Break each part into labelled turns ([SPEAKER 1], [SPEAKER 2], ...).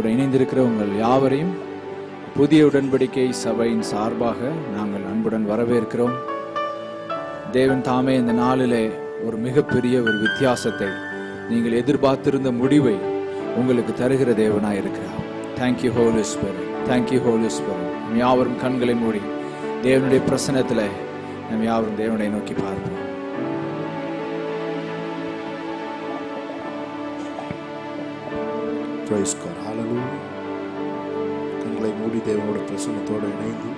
[SPEAKER 1] கூட இணைந்திருக்கிற உங்கள் யாவரையும் புதிய உடன்படிக்கை சபையின் சார்பாக நாங்கள் அன்புடன் வரவேற்கிறோம். தேவன் தாமே இந்த நாளிலே ஒரு மிகப்பெரிய ஒரு வித்தியாசத்தை, நீங்கள் எதிர்பார்த்திருந்த முடிவை உங்களுக்கு தருகிற தேவனாய் இருக்கிறார். Thank you Holy Spirit, thank you Holy Spirit. நம் யாவரும் கண்களை மூடி தேவனுடைய பிரசன்னத்தில் நம் யாவரும் தேவனை நோக்கி பார்ப்போம்.
[SPEAKER 2] Praise God. Hallelujah. கண்களை மூடி தேவனோட பிரசன்னத்தோடு இணைந்து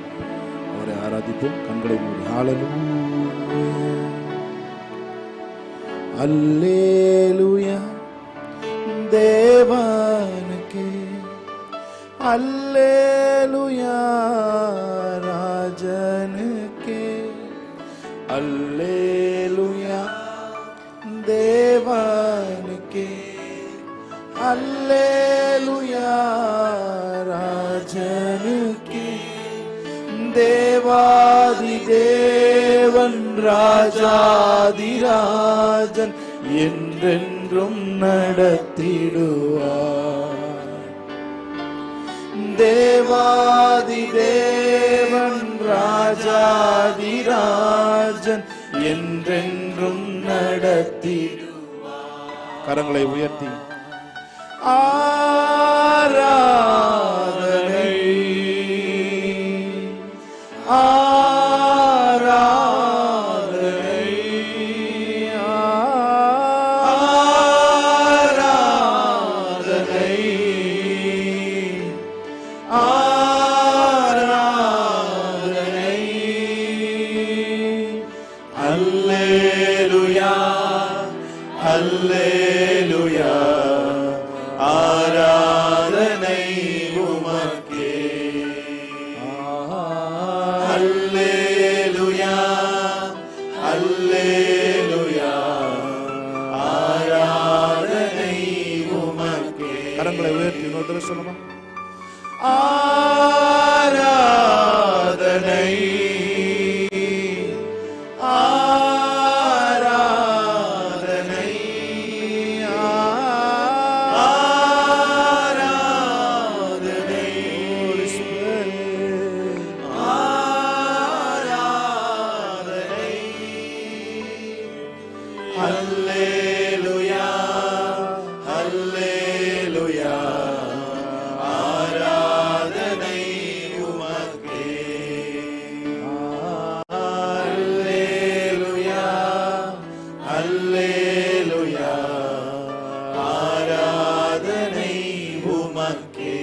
[SPEAKER 2] அவரை ஆராதிப்போம். கண்களை மூடி. Hallelujah. அல்லேலூயா தேவனுக்கே, அல்லேலூயா ராஜனுக்கே, அல்லேலூயா தேவனுக்கே, அல்லேலூயா ராஜனுக்கே. தேவாதி தேவன் ராஜாதிராஜன் என்றென்றும் நடத்திடுவார். தேவாதி தேவன் ராஜாதிராஜன் என்றென்றும் நடத்திடுவார். கரங்களை உயர்த்தி ஆராதனை ஆராதனை ஆராதனை ஆராதனை. அல்லேலூயா அல்லேலூயா ஆராதனை உமக்கே. அல்லேலூயா அல்லேலூயா ஆராதனை உமக்கே. கரங்களை உயர்த்தி இன்னொரு தடவை சொல்லுமா? ஆராதனை ஆராதனை ஆராதனை ஆராதனை. அல்லேலூயா அல்லேலூயா ஆராதனை உமக்கே. அல்லேலூயா அல்லேலூயா ஆராதனை உமக்கே.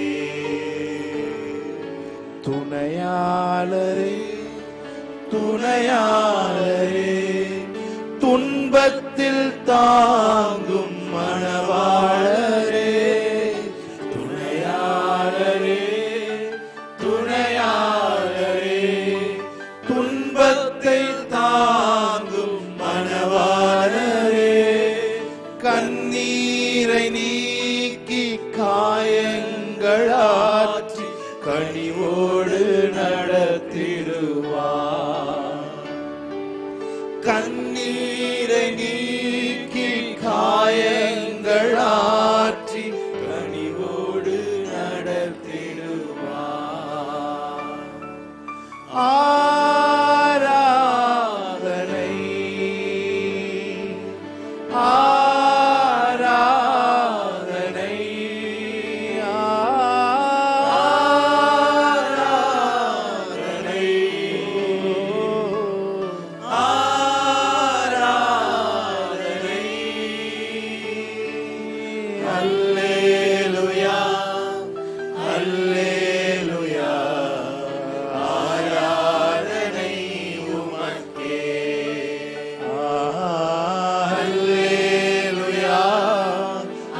[SPEAKER 2] துணையாளரே துணையாளரே, துன்பத்தில் தாங்கும் மணவாளரே. துணையாளரே துணையாளரே, துன்பத்தை தாங்கும் மணவாளரே. கண்ணீரை நீக்கி காயங்களாற்றி கனிவோடு நடத்திடுவார். கண்ணீரை நீக்கி காயங்களாற்றி கனிவோடு நடத்திடுவார். ஆராதனை ஆராதனை ஆராதனை ஆராதனை. அல்லேலூயா அல்லேலூயா ஆராதனை உமக்கே. அல்லேலூயா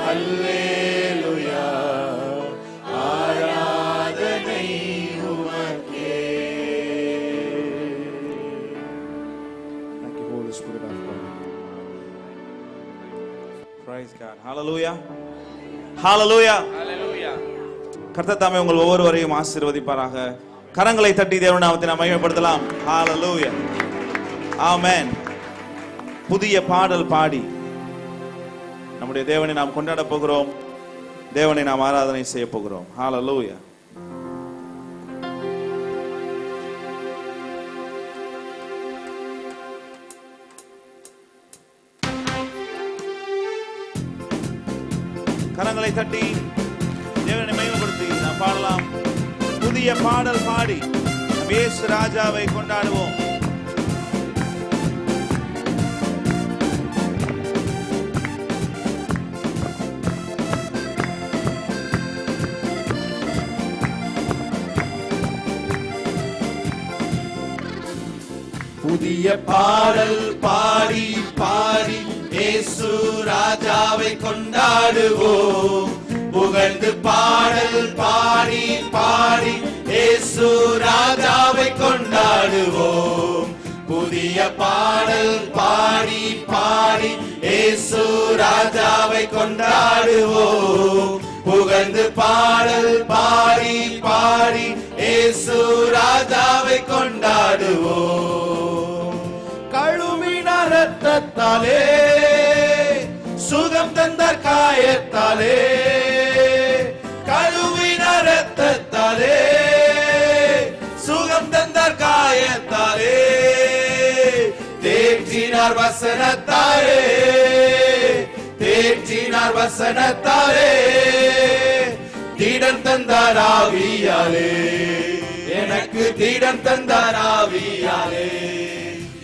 [SPEAKER 2] அல்லேலூயா ஆராதனை உமக்கே. Thank you, Holy Spirit of God.
[SPEAKER 3] Praise God. Hallelujah. Hallelujah. கர்த்தர் தாமே உங்கள் ஒவ்வொருவரையும் ஆசீர்வதிப்பாராக. கரங்களை தட்டி தேவனுடைய நாமத்தை நாம் மகிமைப்படுத்தலாம். Hallelujah. Amen. புதிய பாடல் பாடி நம்முடைய தேவனை நாம் கொண்டாட போகிறோம். தேவனை நாம் ஆராதனை செய்ய போகிறோம். ஹalleluya. கரங்களை தட்டி தேவனை மகிமைப்படுத்தி நாம் பாடலாம். புதிய பாடல் பாடி இயேசு ராஜாவை கொண்டாடுவோம்.
[SPEAKER 4] புதிய பாடல் பாடி பாடி இயேசு ராஜாவை கொண்டாடுவோம். புகழ்ந்து பாடல் பாடி பாடி இயேசு ராஜாவை கொண்டாடுவோம். புதிய பாடல் பாடி பாடி இயேசு ராஜாவை கொண்டாடுவோம். புகழ்ந்து பாடல் பாடி பாடி இயேசு ராஜாவை கொண்டாடுவோம். கழுவின இரத்தத்தாலே சுகம் தந்தார் காயத்தாலே, கழுவின இரத்தத்தாலே சுகம் தந்தார் காயத்தாலே, தேற்றினார் வசனத்தாலே, தேற்றினார் வசனத்தாலே, திடன் தந்தார் ஆவியாலே, எனக்கு திடன் தந்தார் ஆவியாலே.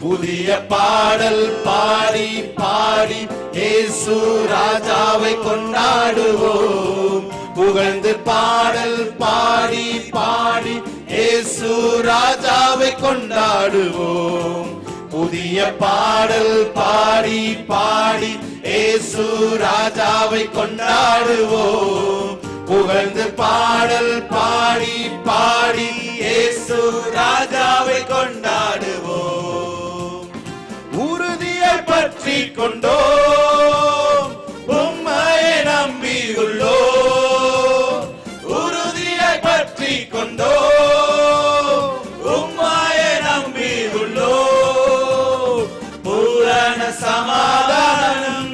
[SPEAKER 4] புதிய பாடல் பாடி பாடி இயேசு ராஜாவை கொண்டாடுவோம். புகழ்ந்து பாடல் பாடி பாடி இயேசு ராஜாவை கொண்டாடுவோம். புதிய பாடல் பாடி பாடி இயேசு ராஜாவை கொண்டாடுவோம். புகழ்ந்து பாடல் பாடி பாடி இயேசு ராஜாவை கொண்டாடுவோம். உறுதியை பற்றி கொண்டோம், உம்மையை நம்பியுள்ளோம். உறுதியை பற்றி கொண்டோம், உம்மையை நம்பியுள்ளோம். பூரண சமாதானம்,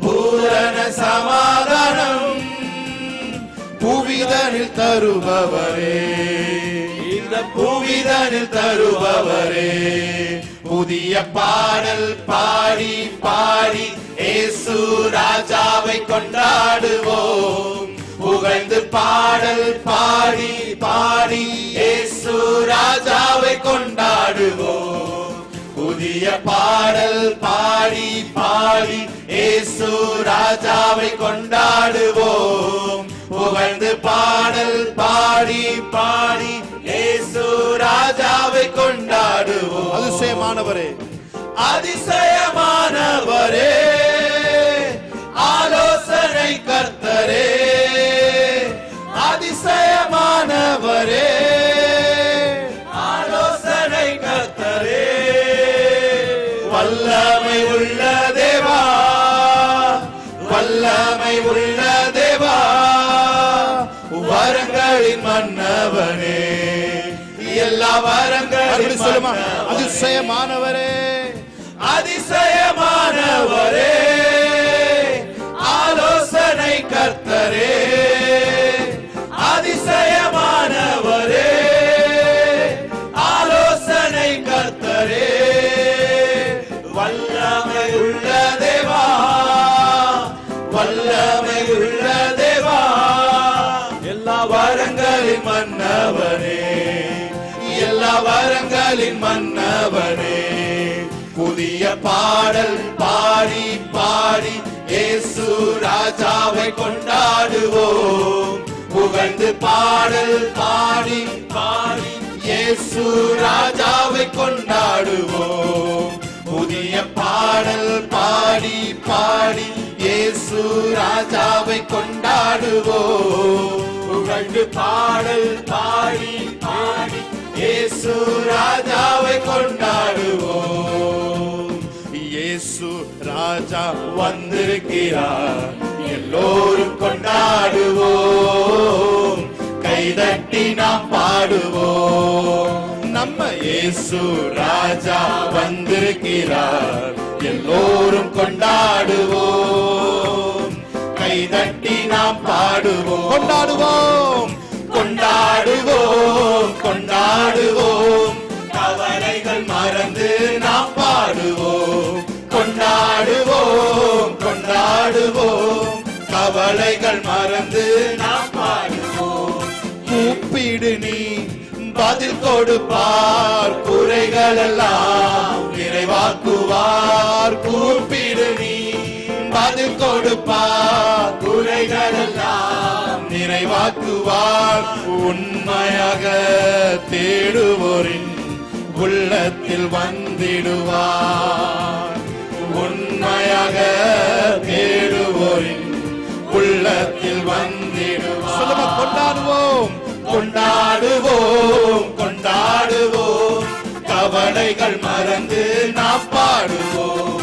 [SPEAKER 4] பூரண சமாதானம் புவிதனில் தருபவரே, இந்த புவிதனில் தருபவரே. புதிய பாடல் பாடி பாடி இயேசு ராஜாவை கொண்டாடுவோம். புகழ்ந்து பாடல் பாடி பாடி இயேசு ராஜாவை கொண்டாடுவோம். புதிய பாடல் பாடி பாடி இயேசு ராஜாவை கொண்டாடுவோம். புகழ்ந்து பாடல் பாடி பாடி இயேசு ராஜாவை கொண்டாடுவோம்.
[SPEAKER 2] அதிசயமானவரே,
[SPEAKER 4] அதிசயமானவரே, ஆலோசனை கர்த்தரே, அதிசயமானவரே, ஆலோசனை கர்த்தரே, வல்லமை உள்ள தேவா, வல்லமை உள்ள தேவா, வரங்களின் மன்னவனே, எல்லா வரங்களின் மன்னவனே.
[SPEAKER 2] அதிசயமானவரே,
[SPEAKER 4] அதிசயமானவரே, ஆலோசனை கர்த்தரே, அதிசயமானவரே, ஆலோசனை கர்த்தரே, வல்லமை உள்ள தேவா, வல்லமை உள்ள தேவா, எல்லா வரங்களின் மன்னவனே, எல்லா வரங்களின் மன்னவனே. புதிய பாடல் பாடி பாடி இயேசு ராஜாவை கொண்டாடுவோம். புகழ்ந்து பாடல் பாடி பாடி இயேசு ராஜாவை கொண்டாடுவோம். புதிய பாடல் பாடி பாடி இயேசு ராஜாவை கொண்டாடுவோம். புகழ்ந்து பாடல் பாடி பாடி இயேசு ராஜாவை கொண்டாடுவோம். இயேசு ராஜா வந்திருக்கிறார், எல்லோரும் கொண்டாடுவோம். கைதட்டி நாம் பாடுவோம். நம்ம இயேசு ராஜா வந்திருக்கிறார், எல்லோரும் கொண்டாடுவோம். கைதட்டி நாம் பாடுவோம். கொண்டாடுவோம் கொண்டாடுவோம் கொண்டாடுவோம், கவலைகள் மறந்து நாம் பாடுவோம். கொண்டாடுவோம் கொண்டாடுவோம், கவலைகள் மறந்து நாம் பாடுவோம். கூப்பிடு நீ பதில் கொடுப்பார், குறைகள் எல்லாம் நிறைவாக்குவார். கூப்பிடு நீ பதில் கொடுப்பார், குறைகள் எல்லாம் நிறைவாக்குவார். உண்மையாக தேடுவோரின் உள்ளத்தில் வந்திடுவார். உண்மையாக தேடுவோரின் உள்ளத்தில் வந்திடுவார். கொண்டாடுவோம் கொண்டாடுவோம் கொண்டாடுவோம், கவலைகள் மறந்து நாம் பாடுவோம்.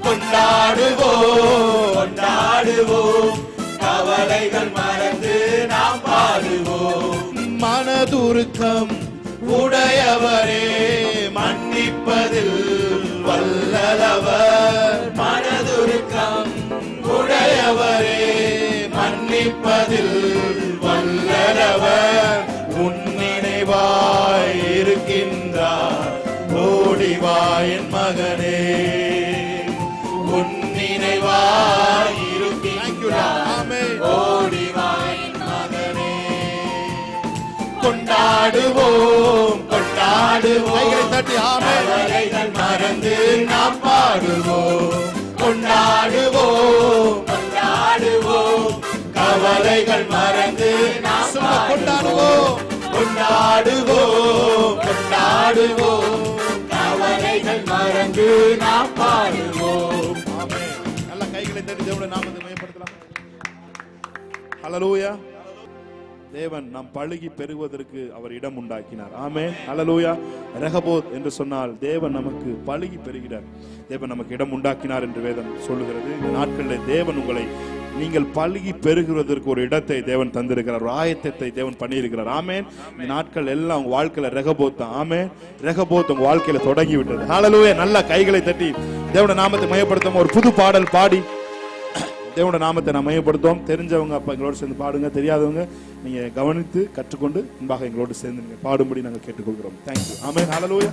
[SPEAKER 4] கொண்டாடுவோம் கொண்டாடுவோம், கவலைகள் மறந்து நாம் பாடுவோம். மனதுருக்கம் உடையவரே மன்னிப்பதில் வல்லவர். மனதுருக்கம் உடையவரே மன்னிப்பதில் வல்லவர். உன்னினைவாய் இருக்கின்றார், ஓடிவாய் என் மகனே. உன்னினைவாய் இருக்கின்றார், ஓடிவாய் என் மகனே. கொண்டாடுவோம் கொண்டாடுவோம், கவலைகள் மறந்து நாம் பாடுவோம். கொண்டாடுவோம் கொண்டாடுவோம், கவலைகள் மறந்து நாம் கொண்டாடுவோம். கொண்டாடுவோம் கொண்டாடுவோம், கவலைகள் மறந்து நாம் பாடுவோம். ஆமென். நல்ல கைகளை தட்டி தேவனுடைய நாமத்தை மகிமைப்படுத்தலாம். ஹல்லேலூயா. தேவன் நாம் பழுகி பெருகுவதற்கு அவர் இடம் உண்டாக்கினார். ஆமென். ஹல்லேலூயா. ரெகபோத் என்று சொன்னால் தேவன் நமக்கு பழுகி பெருகிறார், தேவன் நமக்கு இடம் உண்டாக்கினார் என்று வேதம் சொல்லுகிறது. இந்த நாட்களில் தேவன் உங்களை நீங்கள் பழுகி பெருகுவதற்கு ஒரு இடத்தை தேவன் தந்திருக்கிறார், ஒரு ஆயத்தத்தை தேவன் பண்ணியிருக்கிறார். ஆமென். இந்த நாட்கள் எல்லாம் உங்க வாழ்க்கையில ரெகபோத் தான். ஆமென். ரெகபோத் உங்க வாழ்க்கையில தொடங்கி விட்டது. ஹல்லேலூயா. நல்ல கைகளை தட்டி தேவனுடைய நாமத்தை மகிமைப்படுத்தும் ஒரு புது பாடல் பாடி தேவனுடைய நாமத்தை நாம் மையப்படுத்துவோம். தெரிஞ்சவங்க அப்ப எங்களோடு சேர்ந்து பாடுங்க, தெரியாதவங்க நீங்க கவனித்து கற்றுக்கொண்டு முன்பாக எங்களோடு சேர்ந்து நீங்க பாடும்படி நாங்கள் கேட்டுக்கொள்கிறோம். தேங்க்யூ. ஆமென். ஹல்லேலூயா.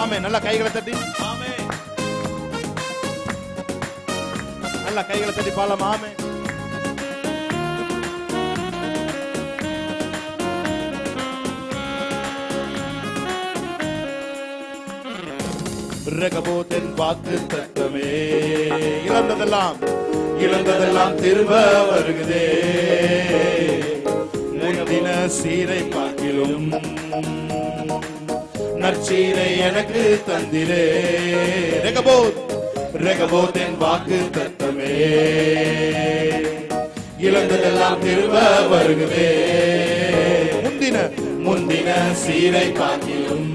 [SPEAKER 4] ஆமென். நல்ல கைகளை தட்டி ஆமென், நல்ல கைகளை தட்டி பாடலாம். ஆமென். ரெகபோத்தின் வாக்கு தத்தமே, இழந்ததெல்லாம் திரும்ப வருகுதே. முந்தின சீரை பார்க்கிலும் நற்சீரை எனக்கு தந்திரே. ரெகபோத்தின் வாக்கு தத்தமே, இழந்ததெல்லாம் திரும்ப வருகுதே. முந்தின சீரை பார்க்கிலும்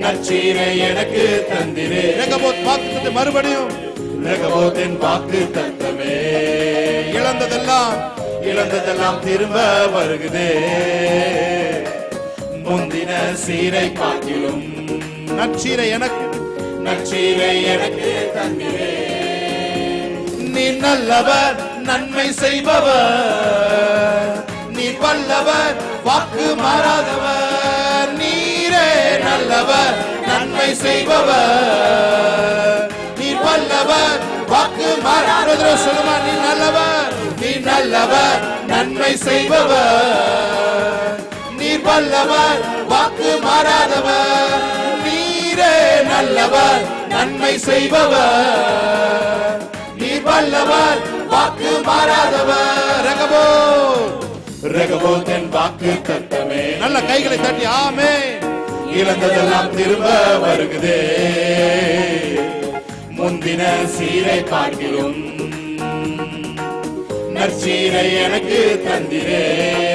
[SPEAKER 4] நற்சீரை எனக்கு தந்திரே. ரெகபோத் வாக்கு மறுபடியும் ரெகபோத்தின் வாக்கு தத்தமே, இழந்ததெல்லாம் திரும்ப வருகுதே. முந்தின சீரை பார்க்கிலும் நற்சீரை எனக்கு தந்திரே. நீ நல்லவர், நன்மை செய்பவர், நீ வல்லவர், வாக்கு மாறாதவர். நீரே நல்லவர், நன்மை செய்பவர், நீ வல்லவர், வாக்கு மாறாதவர். சொல்லுமா, நீ நல்லவர், நன்மை செய்பவர், நீ வல்லவர், வாக்கு மாறாதவர். நீரே நல்லவர், நன்மை செய்பவர், நீ வல்லவர், வாக்கு மாறாதவர். ரெகபோத்தின் வாக்கு தத்தமே. நல்ல கைகளை தட்டி ஆமென். இழந்ததெல்லாம் திரும்ப வருகுதே. முந்தின சீரை பார்க்கிலும் நற்சீரை எனக்கு தந்திரே.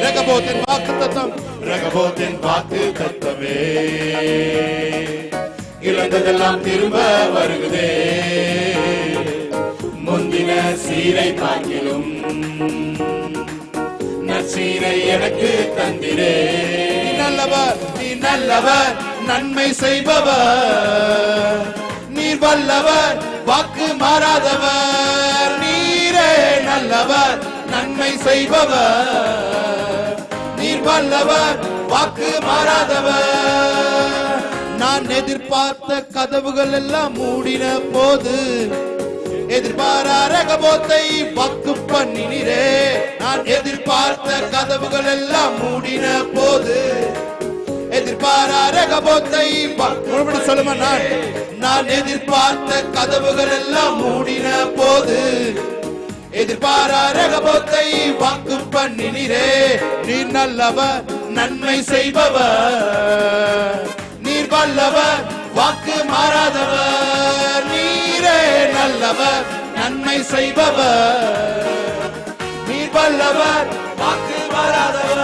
[SPEAKER 4] ரெகபோத்தின் வாக்கு தத்தம், ரெகபோத்தின் வாக்கு தத்தமே, இழந்ததெல்லாம் திரும்ப வருகுதே. முந்தின சீரை பார்க்கிலும்
[SPEAKER 2] ஆசீரை எனக்கு தந்திரே. நீ நல்லவர், நீ நல்லவர், நன்மை செய்பவர், நீர் வல்லவர், வாக்கு மாறாதவர். நீரே நல்லவர், நன்மை செய்பவர், நீர் வல்லவர், வாக்கு மாறாதவர். நான் எதிர்பார்த்த கதவுகள் எல்லாம் மூடின போது எதிர்பாரா ரகபோத்தை வாக்கு பண்ணினீரே. நான் எதிர்பார்த்த கதவுகள் எல்லாம் மூடின போது எதிர்பாரா ரகபோத்தை சொல்லுமா. நான் எதிர்பார்த்த கதவுகள் எல்லாம் மூடின போது எதிர்பாரா ரகபோத்தை வாக்கு பண்ணினீரே. நீ நல்லவர், நன்மை செய்பவர், நீர் வல்லவர், வாக்கு மாறாதவர். நீரே நல்லவர், நன்மை செய்பவர், நீர் வல்லவர், வாக்கு மாறாதவர்.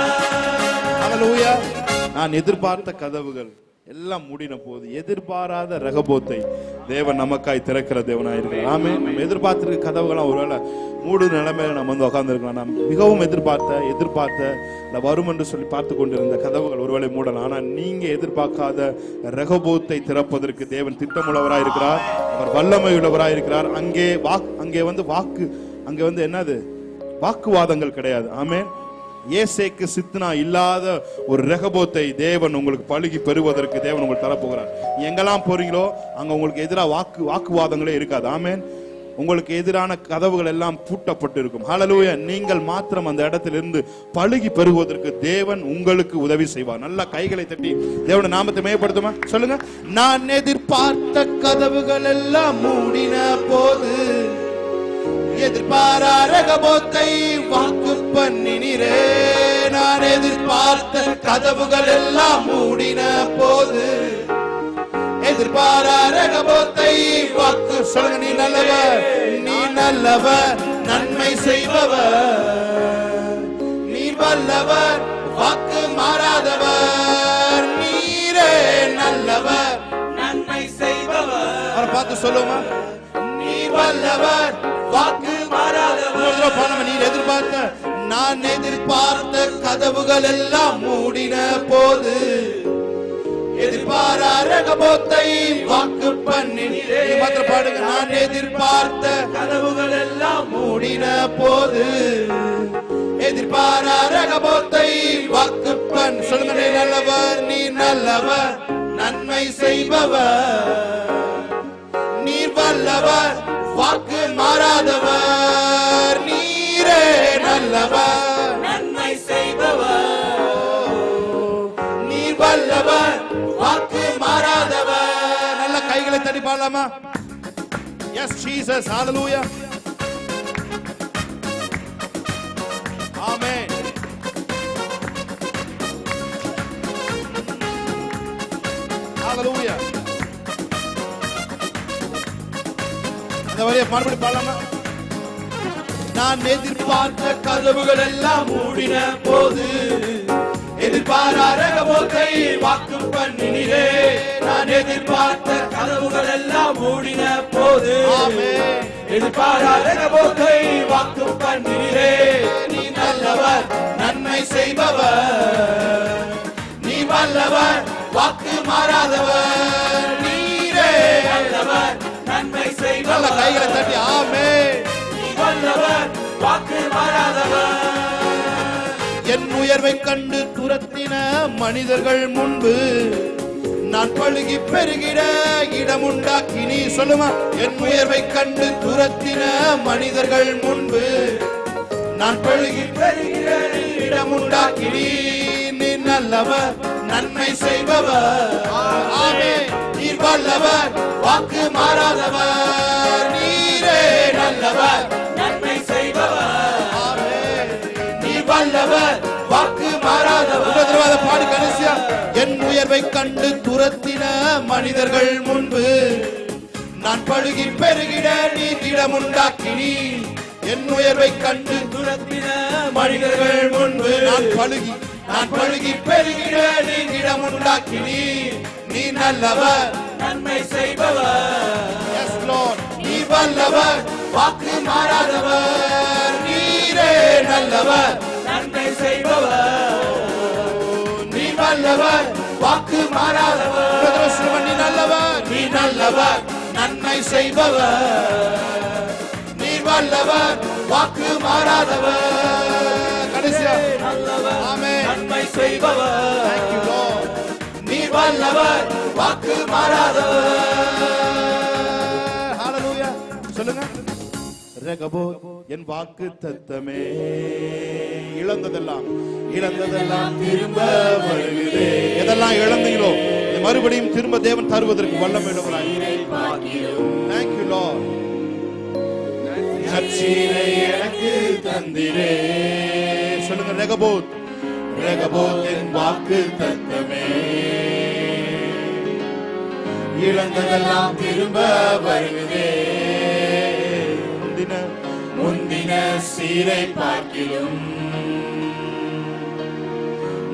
[SPEAKER 4] ஹல்லேலூயா. நான் எதிர்பார்த்த கதவுகள் எல்லாம் மூடின போது எதிர்பாராத ரகபோத்தை தேவன் நமக்காய் திறக்கிற தேவனாய் இருக்கிறார். ஆமென். நம்ம எதிர்பார்த்திருக்க கதவுகளாம் ஒருவேளை மூடு நிலைமையில நம்ம வந்து உட்கார்ந்து இருக்கலாம். நாம் மிகவும் எதிர்பார்த்த வரும் என்று சொல்லி பார்த்து கொண்டிருந்த கதவுகள் ஒருவேளை மூடலாம். ஆனால் நீங்க எதிர்பார்க்காத ரகபோத்தை திறப்பதற்கு தேவன் திட்டமுள்ளவராய் இருக்கிறார். அவர் வல்லமை உள்ளவராய் இருக்கிறார். அங்கே வந்து என்னது வாக்குவாதங்கள் கிடையாது. ஆமென். ஏசேக்கு சித்னா இல்லாத ஒரு ரகபோத்தை தேவன் உங்களுக்கு பழுகி பெறுவதற்கு தேவன் உங்களுக்கு தரப்போகிறார். எங்கெல்லாம் போறீங்களோ அங்க உங்களுக்கு எதிராக வாக்குவாதங்களே இருக்காது. ஆமென். உங்களுக்கு எதிரான கதவுகள் எல்லாம் பூட்டப்பட்டு இருக்கும். ஹல்லேலூயா. நீங்கள் மாத்திரம் அந்த இடத்திலிருந்து பழுகி பெறுவதற்கு தேவன் உங்களுக்கு உதவி செய்வார். நல்ல கைகளை தட்டி தேவனுடைய நாமத்தை மேம்படுத்துமா சொல்லுங்க.
[SPEAKER 2] நான் எதிர்பார்த்த கதவுகள் எல்லாம் மூடின போது எதிர்பாரா ரகபோத்தை வாக்கு பண்ணினீரே. நான் எதிர்பார்த்த கதவுகள் எல்லாம் மூடின போது எதிர்பாரா ரகபோத்தை வாக்கு சொல்லுங்க. நீ நல்லவர், நீ நல்லவர், நன்மை செய்பவர், நீர் வல்லவர், வாக்கு மாறாதவர். நீரே நல்லவர், நன்மை செய்பவர். அவரை பார்த்து சொல்லுமா. நீர் வல்லவர், வாக்கு மாறாதவர். நீர் எதிர்பார்த்த நான் எதிர்பார்த்த கதவுகள் எல்லாம் மூடின போது எதிர்பாரா ரகபோத்தை வாக்கு பண்ணினீரே. மாத்திரம் பாடுங்க. நான் எதிர்பார்த்த கதவுகள் எல்லாம் மூடின போது எதிர்பாரா ரகபோத்தை வாக்கு பண்ண சொல்லுங்க. நீ நல்லவர், நீ நல்லவர், நன்மை செய்பவர், நீர் வல்லவர், வாக்கு மாறாதவர். நீரே நல்லவர், நன்மை செய்பவர், நீர் வல்லவர், வாக்கு மாறாதவர். நல்ல கைகளை தட்டி பாடலாமா? Yes Jesus. Hallelujah. Amen. Hallelujah. அந்த வழியை மறுபடி பாடலாமா? நான் எதிர்பார்த்த கதவுகள் எல்லாம் மூடின போது எதிர்பாரா ரகபோத்தை வாக்கு பண்ணினீரே. நான் எதிர்பார்த்த கதவுகள் எல்லாம் மூடின போது எதிர்பாரா ரகபோத்தை வாக்கு பண்ணினீரே. நீ நல்லவர், நன்மை செய்பவர், நீ வல்லவர், வாக்கு மாறாதவர். நீரே நல்லவர், நன்மை செய்பவர். கைகளை தட்டி ஆமென். நீ வல்லவர், வாக்கு மாறாதவர். என் உயர்வை கண்டு துரத்தின மனிதர்கள் முன்பு நான் பழுகி பெருகிட இடமுண்டாக்கி. நீ சொல்லுமா. என் உயர்வை கண்டு துரத்தின மனிதர்கள் முன்பு நான் பழுகி பெருகிட இடமுண்டாக்கி. நீ நல்லவர், நன்மை செய்பவர், ஆமென். நீர் வல்லவர், வாக்கு மாறாதவர். நீரே நல்லவர், நன்மை செய்பவர், ஆமென். நீர் வல்லவர், வாக்கு மாறாதவர். பாடு கடைசியா. என் உயர்வை கண்டு துரத்தின மனிதர்கள் முன்பு நான் பழுகி பெருகிட நீ இடமுண்டாக்கினி. என் உயர்வை கண்டு துரத்தின மனிதர்கள் முன்பு நான் பழுகி பெருகிட நீ இடமுண்டாக்கினி. நீ நல்லவர், நன்மை செய்பவர், எஸ் லார்ட். நீ வல்லவர், வாக்கு மாறாதவர். நீரே நல்லவர், நன்மை
[SPEAKER 3] செய்பவர், நீ வல்லவர், வாக்கு மாறாதவர்.
[SPEAKER 2] நீ நல்லவர்,
[SPEAKER 3] நீ நல்லவர், நன்மை செய்பவர், நீ வல்லவர், வாக்கு மாறாதவர்.
[SPEAKER 2] கடைசியா
[SPEAKER 3] ஆமென். நன்மை செய்பவர், நீ வல்லவர், வாக்கு மாறாதவர்.
[SPEAKER 2] ஹalleluya சொல்லுங்க. ரெகபோத் என் வாக்கு தத்தமே, இழந்ததெல்லாம்
[SPEAKER 3] திரும்ப வருகிறே.
[SPEAKER 2] எதெல்லாம் இழந்தீங்களோ மறுபடியும் திரும்ப தேவன் தருவதற்கு வல்லமை உள்ளவராய். Thank you Lord.
[SPEAKER 3] நற்சீரை எனக்கு தந்திரே.
[SPEAKER 2] சொல்லுங்க ரெகபோத்,
[SPEAKER 3] ரெகபோத் என் வாக்கு தத்தமே, இழந்ததெல்லாம் திரும்ப வருகிறே. முந்தின சீரை பார்க்கிலும்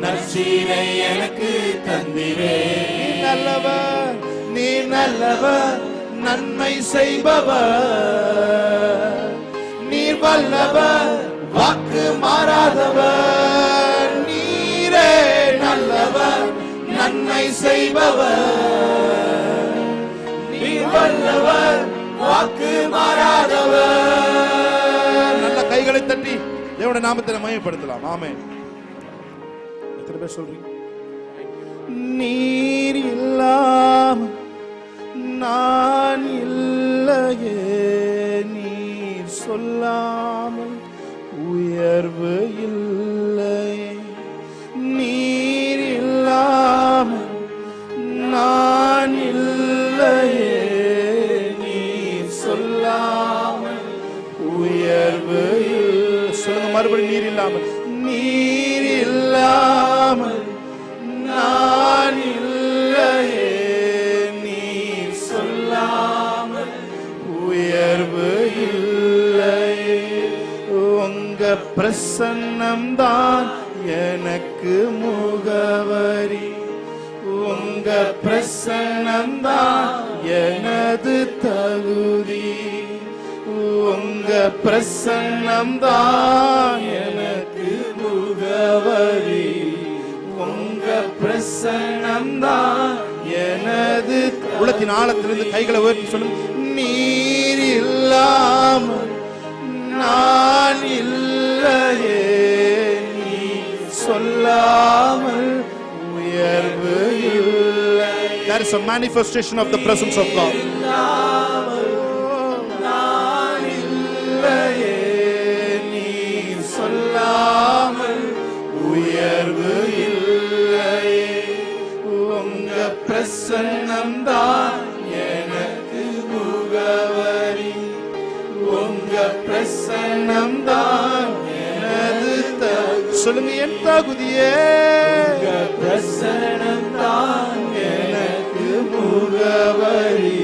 [SPEAKER 3] நற்சீரை எனக்கு தந்திரே.
[SPEAKER 2] நல்லவர்,
[SPEAKER 3] நீ நல்லவர், நன்மை செய்பவர், நீர் வல்லவர், வாக்கு மாறாதவர். நீரே நல்லவர், நன்மை செய்பவர், நீர் வல்லவர், வாக்கு மாறாதவர்.
[SPEAKER 2] நல்ல கைகளை தட்டி தேவனுடைய நாமத்தை மகிமைப்படுத்தலாம். ஆமென். எத்தனை பேர் சொல்றீங்க?
[SPEAKER 3] நீர் இல்லாமல் நான் இல்லையே, நீர் சொல்லாமல் உயர்வு இல்லையே. நீர் இல்லாமல் நான் இல்லையே, நீர் சொல்லாமல் உயர்வு.
[SPEAKER 2] சொல்லுங்க மறுபடி. நீர் இல்லாமல்,
[SPEAKER 3] நீர் இல்லாமல் நான் இல்லையே, நீர் சொல்லாமல் உயர்வு இல்லையே. உங்க பிரசன்னம் தான் எனக்கு முகவரி, உங்க பிரசன்னம் தான் எனது தகுதி, உங்க பிரசன்னம் தான் எனக்கு முகவரி, உங்க பிரசன்னம் தான் எனது.
[SPEAKER 2] உள்ளத்தின் ஆழத்திலிருந்து கைகளை உயர்த்தி சொல்லுங்க.
[SPEAKER 3] நீர் இல்லாமல் நான் இல்லையே, நீ சொல்லாமல் உயர்வு இல்லை.
[SPEAKER 2] There is a manifestation of the presence of God.
[SPEAKER 3] நான் இல்லையே, நீ சொல்லாமல் உயர்வு இல்லையே. உங்க பிரசன்னம் தான் எனக்கு முகவரி, உங்க பிரசன்னம் தான் எனது தகுதி.
[SPEAKER 2] சொல்லுங்க என் தகுதியே,
[SPEAKER 3] உங்க பிரசன்னம் தான் எனக்கு முகவரி,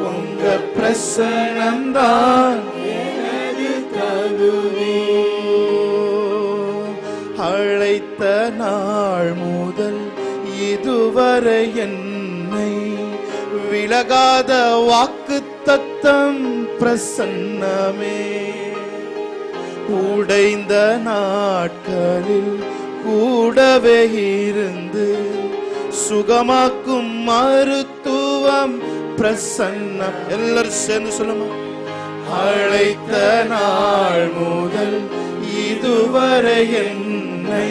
[SPEAKER 3] உங்க பிரசன்னம் தான் எனது தகுதி. அழைத்த நாள் முதல் இதுவரை என்னை விலகாத வாக்கு தத்தம் பிரசன்னமே. உடைந்த நாட்களில் கூடவே இருந்து சுகமாக்கும் மருத்துவம் பிரசன்னம். எல்லாரும் சேர்ந்து சொல்லுமா. அழைத்த நாள் முதல் இதுவரை என்னை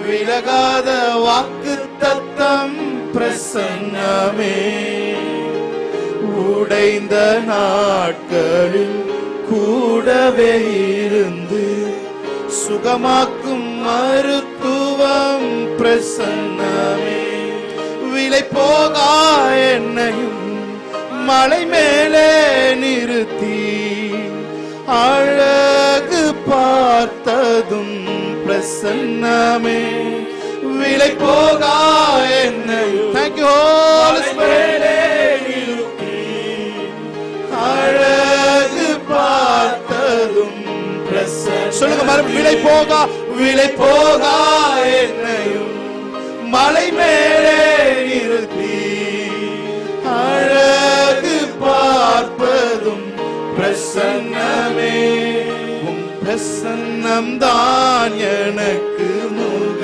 [SPEAKER 3] விலகாத வாக்கு தத்தம் பிரசன்னமே. உடைந்த நாட்களில் கூடவே இருந்து சுகமாக்கும் மருத்துவம் பிரசன்னமே. விலை போகா என்னையும் மலை மேலே நிறுத்தி அழகு பார்த்ததும் பிரசன்னமே. விலை போகா என்னையும்
[SPEAKER 2] Thank you Holy Spirit.
[SPEAKER 3] அழகு பார்த்ததும் பிரசன்னம்.
[SPEAKER 2] சொல்லுங்க மறுபடியும். விலை போகா,
[SPEAKER 3] விலை போகா என்னையும் மலை மேலே நிறுத்தி அழகு பார்ப்பதும் பிரசன்னமே.
[SPEAKER 2] பிரசன்னம் தான் எனக்கு முக்கியம்.